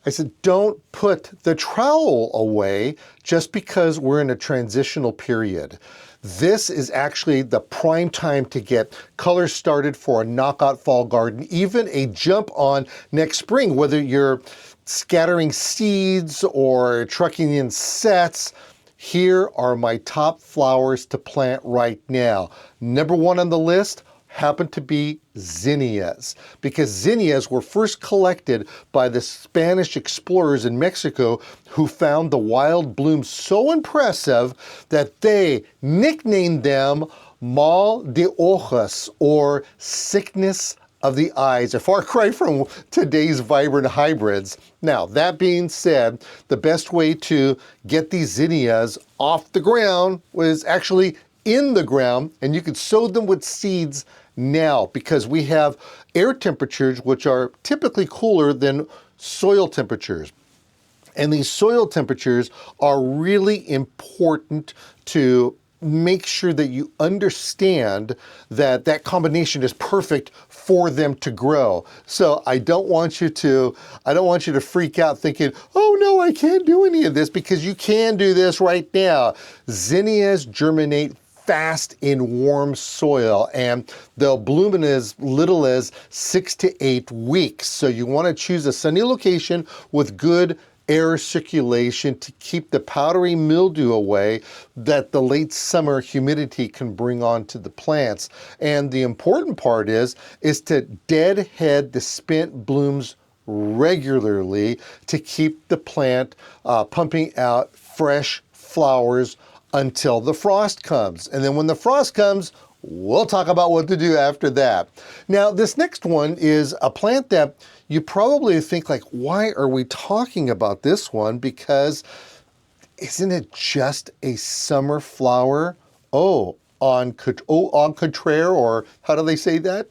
I said, don't put the trowel away just because we're in a transitional period. This is actually the prime time to get colors started for a knockout fall garden, even a jump on next spring, whether you're scattering seeds or trucking in sets. Here are my top flowers to plant right now. Number one on the list happened to be zinnias, because zinnias were first collected by the Spanish explorers in Mexico, who found the wild blooms so impressive that they nicknamed them mal de ojos, or sickness of the eyes, a far cry from today's vibrant hybrids. Now, that being said, the best way to get these zinnias off the ground was actually in the ground, and you could sow them with seeds now, because we have air temperatures which are typically cooler than soil temperatures. And these soil temperatures are really important to make sure that you understand that that combination is perfect for them to grow. So I don't want you to freak out thinking, oh no, I can't do any of this, because you can do this right now. Zinnias germinate fast in warm soil, and they'll bloom in as little as 6 to 8 weeks. So you want to choose a sunny location with good air circulation to keep the powdery mildew away that the late summer humidity can bring onto the plants. And the important part is to deadhead the spent blooms regularly to keep the plant pumping out fresh flowers until the frost comes. And then when the frost comes, we'll talk about what to do after that. Now, this next one is a plant that you probably think like, why are we talking about this one? Because isn't it just a summer flower? En contraire, or how do they say that?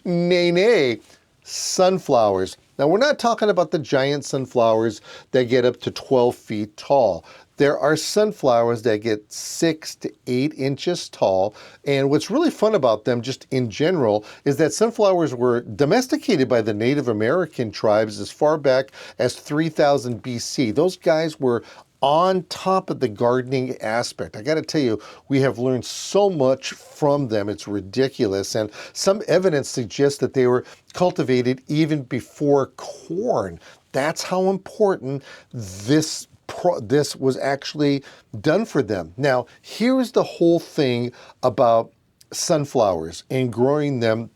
Nay, nay, sunflowers. Now, we're not talking about the giant sunflowers that get up to 12 feet tall. There are sunflowers that get 6 to 8 inches tall. And what's really fun about them, just in general, is that sunflowers were domesticated by the Native American tribes as far back as 3000 BC. Those guys were on top of the gardening aspect. I got to tell you, we have learned so much from them. It's ridiculous. And some evidence suggests that they were cultivated even before corn. That's how important this was actually done for them. Now, here's the whole thing about sunflowers and growing them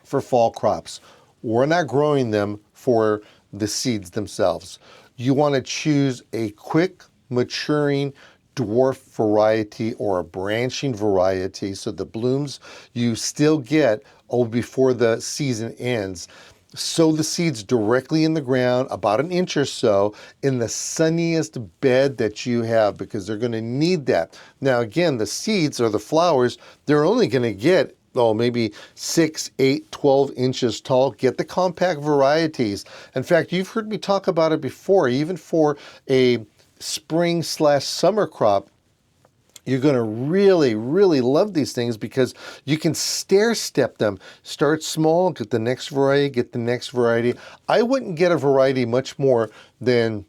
for fall crops. We're not growing them for the seeds themselves. You want to choose a quick maturing dwarf variety or a branching variety, so the blooms you still get before the season ends. Sow the seeds directly in the ground, about an inch or so, in the sunniest bed that you have, because they're going to need that. Now, again, the seeds or the flowers, they're only going to get maybe 6, 8, 12 inches tall. Get the compact varieties. In fact, you've heard me talk about it before. Even for a spring/summer crop, you're going to really, really love these things, because you can stair step them. Start small, get the next variety, get the next variety. I wouldn't get a variety much more than,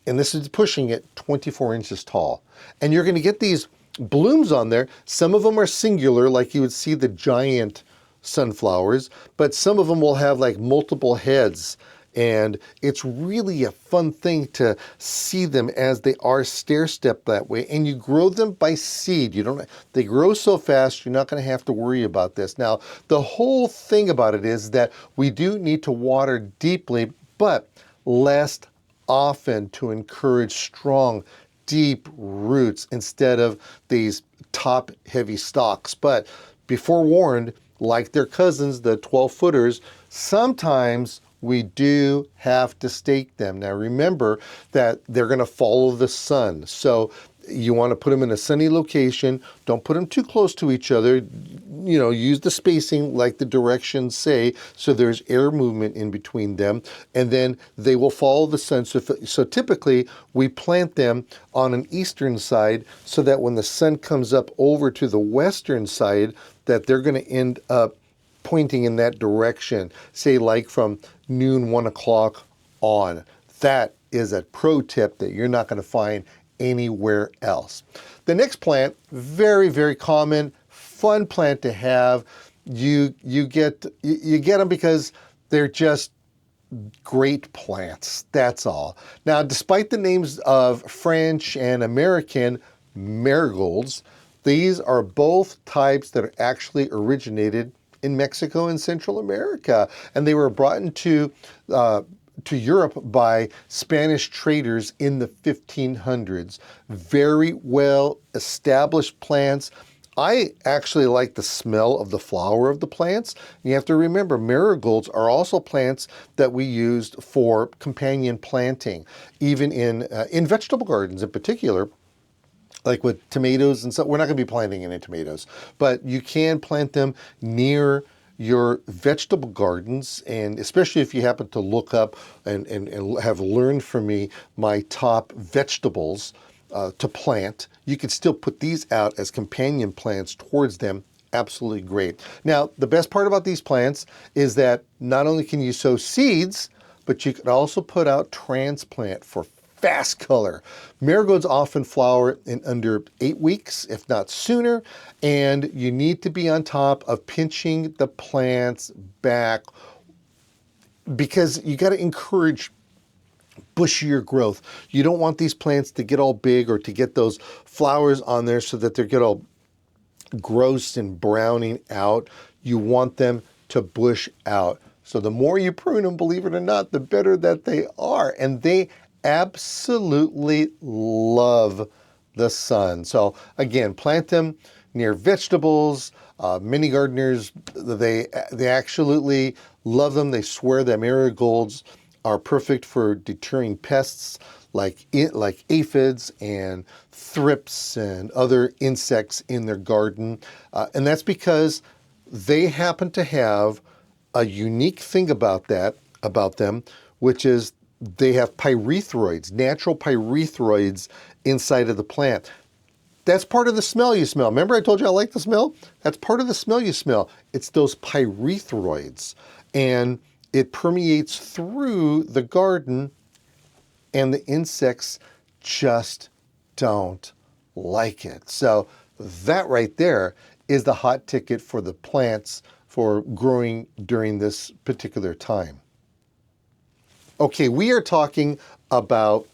and this is pushing it, 24 inches tall. And you're going to get these blooms on there. Some of them are singular, like you would see the giant sunflowers, but some of them will have like multiple heads. And it's really a fun thing to see them as they are stair-stepped that way. And you grow them by seed. They grow so fast, you're not going to have to worry about this. Now, the whole thing about it is that we do need to water deeply, but less often, to encourage strong, deep roots instead of these top-heavy stalks. But be forewarned, like their cousins, the 12-footers, sometimes we do have to stake them. Now remember that they're going to follow the sun. So you want to put them in a sunny location. Don't put them too close to each other. Use the spacing like the directions say, so there's air movement in between them, and then they will follow the sun. So typically we plant them on an eastern side, so that when the sun comes up over to the western side, that they're going to end up pointing in that direction, say like from noon, 1 o'clock on. That is a pro tip that you're not going to find anywhere else. The next plant, very, very common, fun plant to have. You get them because they're just great plants, that's all. Now, despite the names of French and American marigolds, these are both types that are actually originated in Mexico and Central America, and they were brought into to Europe by Spanish traders in the 1500s. Very well established plants. I actually like the smell of the flower of the plants. You have to remember, marigolds are also plants that we used for companion planting, even in vegetable gardens in particular, like with tomatoes and so. We're not going to be planting any tomatoes, but you can plant them near your vegetable gardens, and especially if you happen to look up and have learned from me my top vegetables to plant, you can still put these out as companion plants towards them. Absolutely great. Now, the best part about these plants is that not only can you sow seeds, but you can also put out transplant for fast color. Marigolds often flower in under 8 weeks, if not sooner, and you need to be on top of pinching the plants back because you got to encourage bushier growth. You don't want these plants to get all big or to get those flowers on there so that they get all gross and browning out. You want them to bush out. So the more you prune them, believe it or not, the better that they are. And they absolutely love the sun. So again, plant them near vegetables. Many gardeners, they absolutely love them. They swear that marigolds are perfect for deterring pests like aphids and thrips and other insects in their garden. And that's because they happen to have a unique thing about them, which is they have pyrethroids, natural pyrethroids inside of the plant. That's part of the smell you smell. Remember I told you I like the smell? That's part of the smell you smell. It's those pyrethroids. And it permeates through the garden, and the insects just don't like it. So that right there is the hot ticket for the plants for growing during this particular time. Okay, we are talking about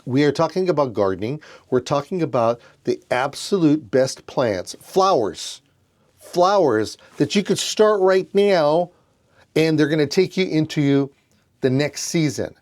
gardening. We're talking about the absolute best plants, flowers that you could start right now, and they're going to take you into the next season.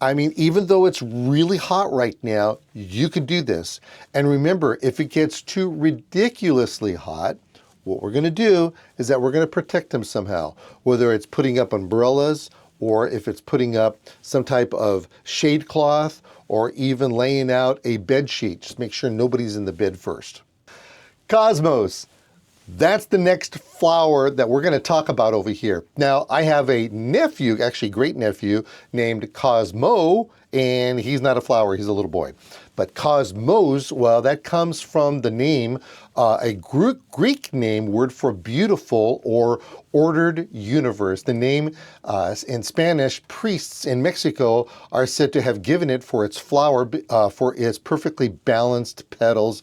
I mean, even though it's really hot right now, you could do this. And remember, if it gets too ridiculously hot, what we're going to do is that we're going to protect them somehow, whether it's putting up umbrellas, or if it's putting up some type of shade cloth, or even laying out a bed sheet. Just make sure nobody's in the bed first. Cosmos. That's the next flower that we're going to talk about over here. Now, I have a nephew, actually great nephew, named Cosmo, and he's not a flower, he's a little boy. But cosmos, well, that comes from the name, a Greek name, word for beautiful or ordered universe. The name in Spanish, priests in Mexico are said to have given it for its flower, for its perfectly balanced petals.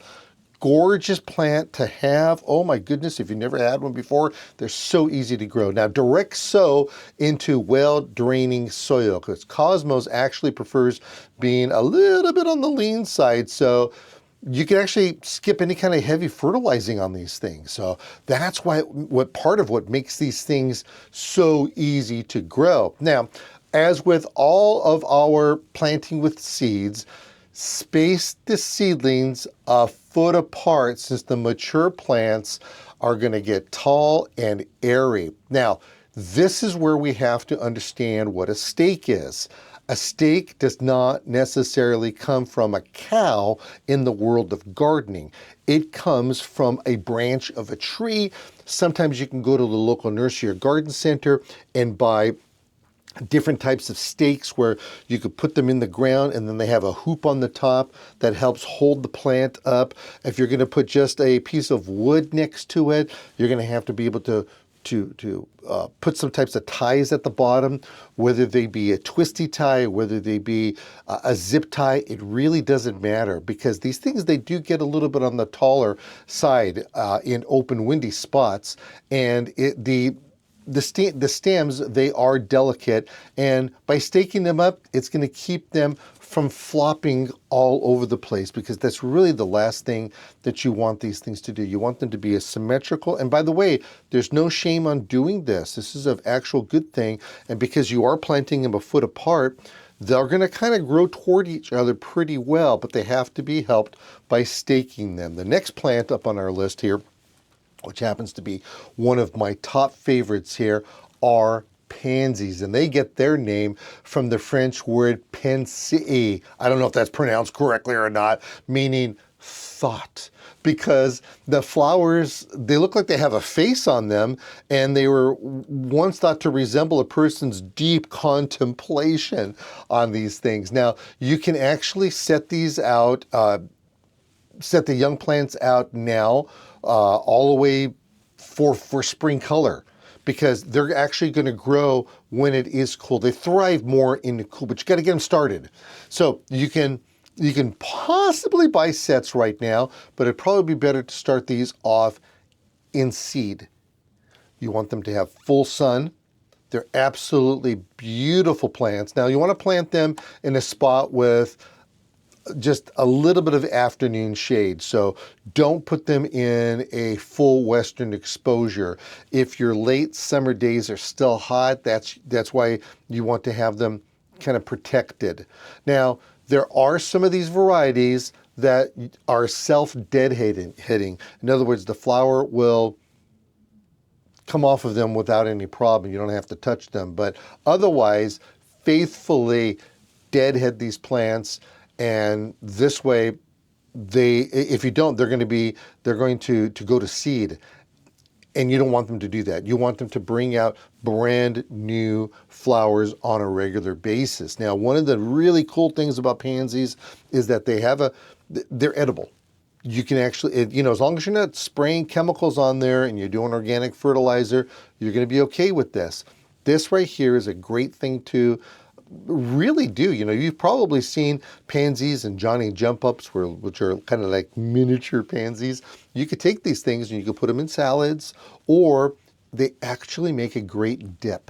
Gorgeous plant to have. Oh my goodness, if you never had one before, they're so easy to grow. Now, direct sow into well-draining soil, because Cosmos actually prefers being a little bit on the lean side, so you can actually skip any kind of heavy fertilizing on these things. So that's why part of what makes these things so easy to grow. Now, as with all of our planting with seeds, space the seedlings a foot apart, since the mature plants are going to get tall and airy. Now, this is where we have to understand what a stake is. A stake does not necessarily come from a cow in the world of gardening. It comes from a branch of a tree. Sometimes you can go to the local nursery or garden center and buy different types of stakes where you could put them in the ground, and then they have a hoop on the top that helps hold the plant up. If you're going to put just a piece of wood next to it, you're going to have to be able to put some types of ties at the bottom, whether they be a twisty tie, whether they be a zip tie. It really doesn't matter, because these things, they do get a little bit on the taller side in open windy spots, and the stems, they are delicate, and by staking them up, it's going to keep them from flopping all over the place, because that's really the last thing that you want these things to do. You want them to be as symmetrical. And by the way, there's no shame on doing this. This is an actual good thing. And because you are planting them a foot apart, they're going to kind of grow toward each other pretty well, but they have to be helped by staking them. The next plant up on our list here, which happens to be one of my top favorites here, are pansies, and they get their name from the French word pensée. I don't know if that's pronounced correctly or not, meaning thought, because the flowers, they look like they have a face on them, and they were once thought to resemble a person's deep contemplation on these things. Now, you can actually set these out, set the young plants out now, all the way for spring color, because they're actually going to grow when it is cool. They thrive more in the cool, but you got to get them started. So you can possibly buy sets right now, but it'd probably be better to start these off in seed. You want them to have full sun. They're absolutely beautiful plants. Now, you want to plant them in a spot with just a little bit of afternoon shade. So don't put them in a full western exposure. If your late summer days are still hot, that's why you want to have them kind of protected. Now, there are some of these varieties that are self-deadheading. In other words, the flower will come off of them without any problem. You don't have to touch them. But otherwise, faithfully deadhead these plants. And this way, if you don't, they're going to go to seed, and you don't want them to do that. You want them to bring out brand new flowers on a regular basis. Now, one of the really cool things about pansies is that they're edible. You can actually, as long as you're not spraying chemicals on there and you're doing organic fertilizer, you're going to be okay with this. This right here is a great thing to really do. You've probably seen pansies and Johnny jump ups, which are kind of like miniature pansies. You could take these things and you could put them in salads, or they actually make a great dip.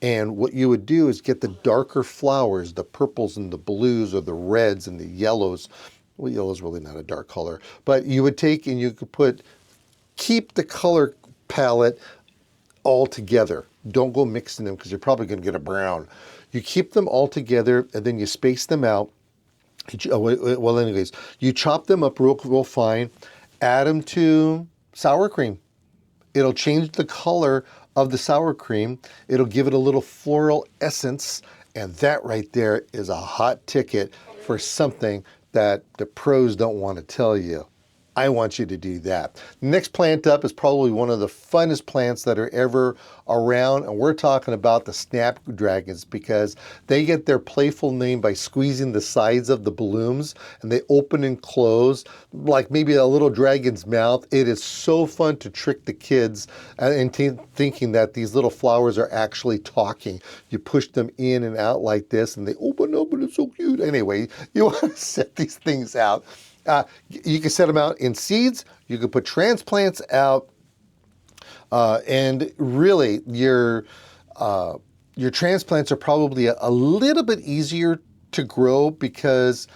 And what you would do is get the darker flowers, the purples and the blues, or the reds and the yellows. Well, yellow is really not a dark color, but you would take and you could keep the color palette all together. Don't go mixing them, because you're probably going to get a brown. You keep them all together, and then you space them out. Well, anyways, you chop them up real fine, add them to sour cream. It'll change the color of the sour cream. It'll give it a little floral essence, and that right there is a hot ticket for something that the pros don't want to tell you. I want you to do that. The next plant up is probably one of the funnest plants that are ever around, and we're talking about the Snapdragons, because they get their playful name by squeezing the sides of the blooms, and they open and close like maybe a little dragon's mouth. It is so fun to trick the kids into thinking that these little flowers are actually talking. You push them in and out like this, and they open up, and it's so cute. Anyway, you want to set these things out. You can set them out in seeds. You can put transplants out, and really your transplants are probably a little bit easier to grow, because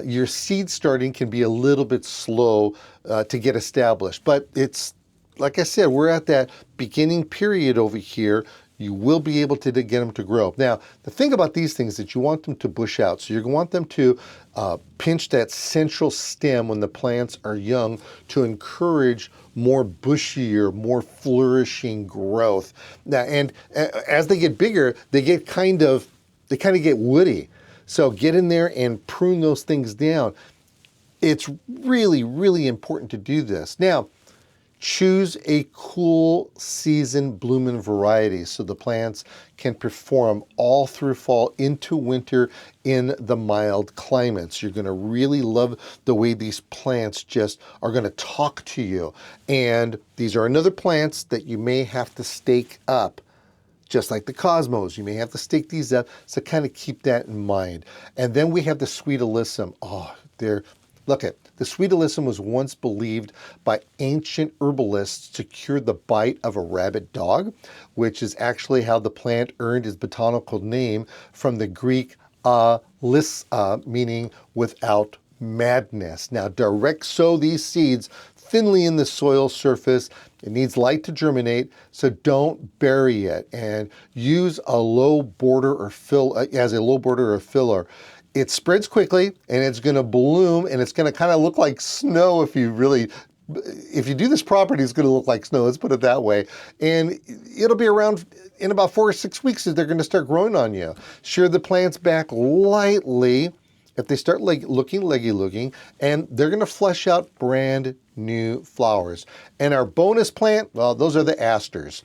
your seed starting can be a little bit slow to get established. But it's, like I said, we're at that beginning period over here. You will be able to get them to grow. Now, the thing about these things is that you want them to bush out. So you want them to pinch that central stem when the plants are young to encourage more bushier, more flourishing growth. Now, and as they get bigger, they kind of get woody. So get in there and prune those things down. It's really, really important to do this. Now, Choose a cool season blooming variety so the plants can perform all through fall into winter in the mild climates. You're going to really love the way these plants just are going to talk to you. And these are another plants that you may have to stake up. Just like the cosmos, you may have to stake these up, so kind of keep that in mind. And then we have the sweet alyssum. Oh, look at the sweet alyssum was once believed by ancient herbalists to cure the bite of a rabid dog, which is actually how the plant earned its botanical name from the Greek Alyssa, meaning without madness. Now, direct sow these seeds thinly in the soil surface. It needs light to germinate, so don't bury it, and use a low border or filler. It spreads quickly and it's going to bloom, and it's going to kind of look like snow if you do this property. It's going to look like snow, let's put it that way. And it'll be around in about 4 or 6 weeks that they're going to start growing on you. Shear the plants back lightly if they start looking leggy, and they're going to flesh out brand new flowers. And our bonus plant, well, those are the asters.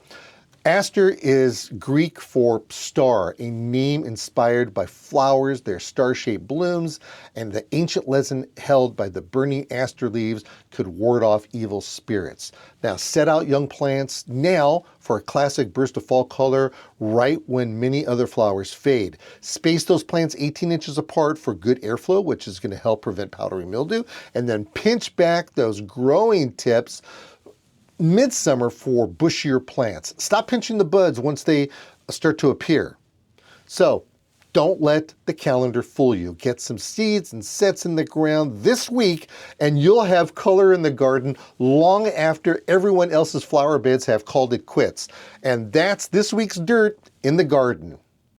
Aster is Greek for star, a name inspired by flowers, their star-shaped blooms, and the ancient legend held by the burning aster leaves could ward off evil spirits. Now, set out young plants now for a classic burst of fall color right when many other flowers fade. Space those plants 18 inches apart for good airflow, which is going to help prevent powdery mildew, and then pinch back those growing tips midsummer for bushier plants. Stop pinching the buds once they start to appear. So don't let the calendar fool you. Get some seeds and sets in the ground this week, and you'll have color in the garden long after everyone else's flower beds have called it quits. And that's this week's dirt in the garden.